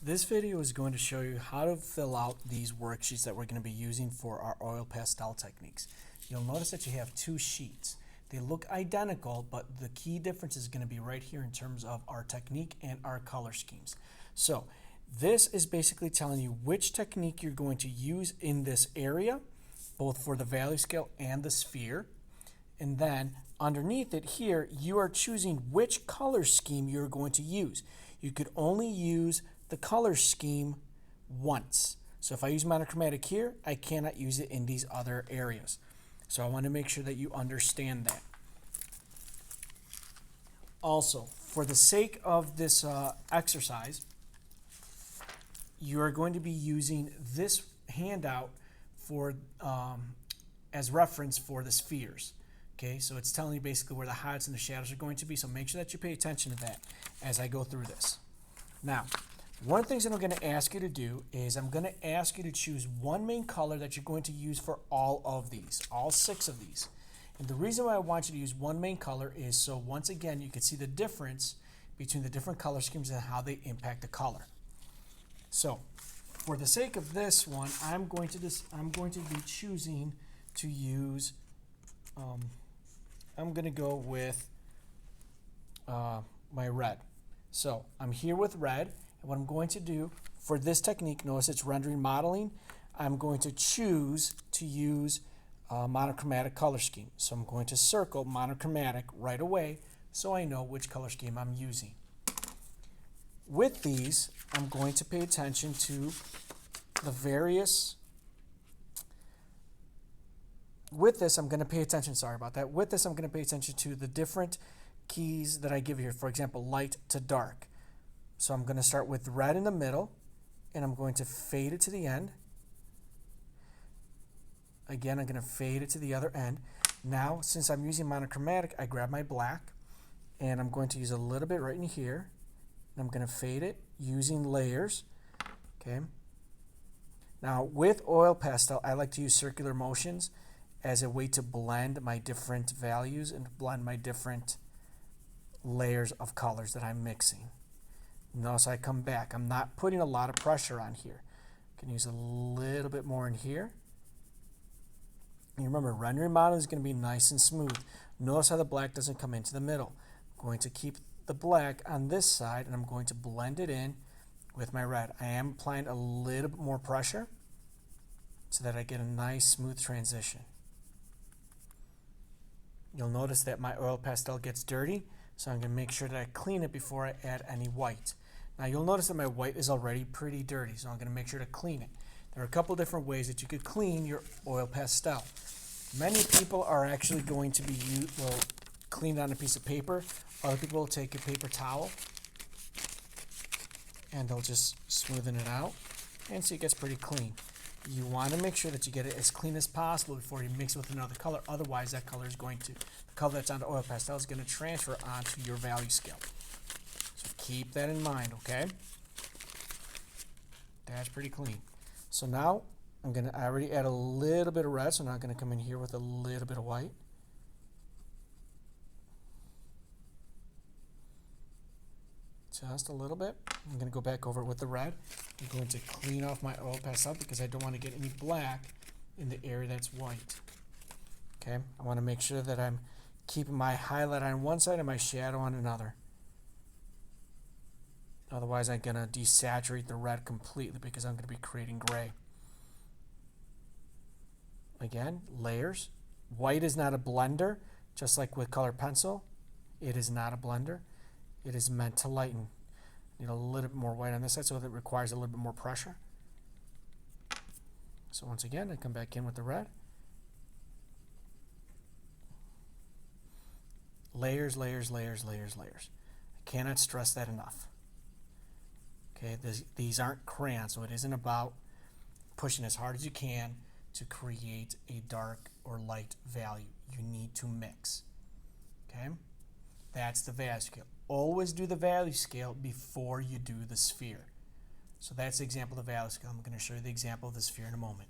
This video is going to show you how to fill out these worksheets that we're going to be using for our oil pastel techniques. You'll notice that you have two sheets. They look identical, but the key difference is going to be right here in terms of our technique and our color schemes. So this is basically telling you which technique you're going to use in this area, both for the value scale and the sphere. And then underneath it here, you are choosing which color scheme you're going to use. You could only use the color scheme once. So if I use monochromatic here, I cannot use it in these other areas. So I want to make sure that you understand that. Also, for the sake of this exercise, you are going to be using this handout for as reference for the spheres. Okay, so it's telling you basically where the highlights and the shadows are going to be, so make sure that you pay attention to that as I go through this. Now, one of the things that I'm going to ask you to do is I'm going to ask you to choose one main color that you're going to use for all of these, all 6 of these. And the reason why I want you to use one main color is so once again you can see the difference between the different color schemes and how they impact the color. So, for the sake of this one, I'm going to be choosing to use. I'm going to go with my red. So I'm here with red, and what I'm going to do for this technique, notice it's rendering modeling, I'm going to choose to use monochromatic color scheme. So I'm going to circle monochromatic right away so I know which color scheme I'm using. With these, I'm going to pay attention to the various. With this, I'm going to pay attention, sorry about that. With this, I'm going to pay attention to the different keys that I give here. For example, light to dark. So I'm going to start with red in the middle, and I'm going to fade it to the end. Again, I'm going to fade it to the other end. Now, since I'm using monochromatic, I grab my black, and I'm going to use a little bit right in here. And I'm going to fade it using layers. Okay. Now, with oil pastel, I like to use circular motions as a way to blend my different values and blend my different layers of colors that I'm mixing. Notice I come back. I'm not putting a lot of pressure on here. I can use a little bit more in here. And remember, rendering model is going to be nice and smooth. Notice how the black doesn't come into the middle. I'm going to keep the black on this side, and I'm going to blend it in with my red. I am applying a little bit more pressure so that I get a nice smooth transition. You'll notice that my oil pastel gets dirty, so I'm going to make sure that I clean it before I add any white. Now you'll notice that my white is already pretty dirty, so I'm going to make sure to clean it. There are a couple different ways that you could clean your oil pastel. Many people are actually going to clean it on a piece of paper. Other people will take a paper towel and they'll just smoothen it out, and so it gets pretty clean. You want to make sure that you get it as clean as possible before you mix it with another color. Otherwise, that color is going to, the color that's on the oil pastel is going to transfer onto your value scale. So keep that in mind, okay? That's pretty clean. So now I already add a little bit of red, so now I'm going to come in here with a little bit of white. Just a little bit. I'm going to go back over it with the red. I'm going to clean off my oil pastel because I don't want to get any black in the area that's white. Okay, I want to make sure that I'm keeping my highlight on one side and my shadow on another. Otherwise, I'm going to desaturate the red completely because I'm going to be creating gray. Again, layers. White is not a blender, just like with colored pencil. It is not a blender. It is meant to lighten. Need a little bit more white on this side, so it requires a little bit more pressure. So once again, I come back in with the red. Layers, layers, layers, layers, layers. I cannot stress that enough. Okay, these aren't crayons, so it isn't about pushing as hard as you can to create a dark or light value. You need to mix. Okay, that's the value scale. Always do the value scale before you do the sphere. So that's the example of the value scale. I'm going to show you the example of the sphere in a moment.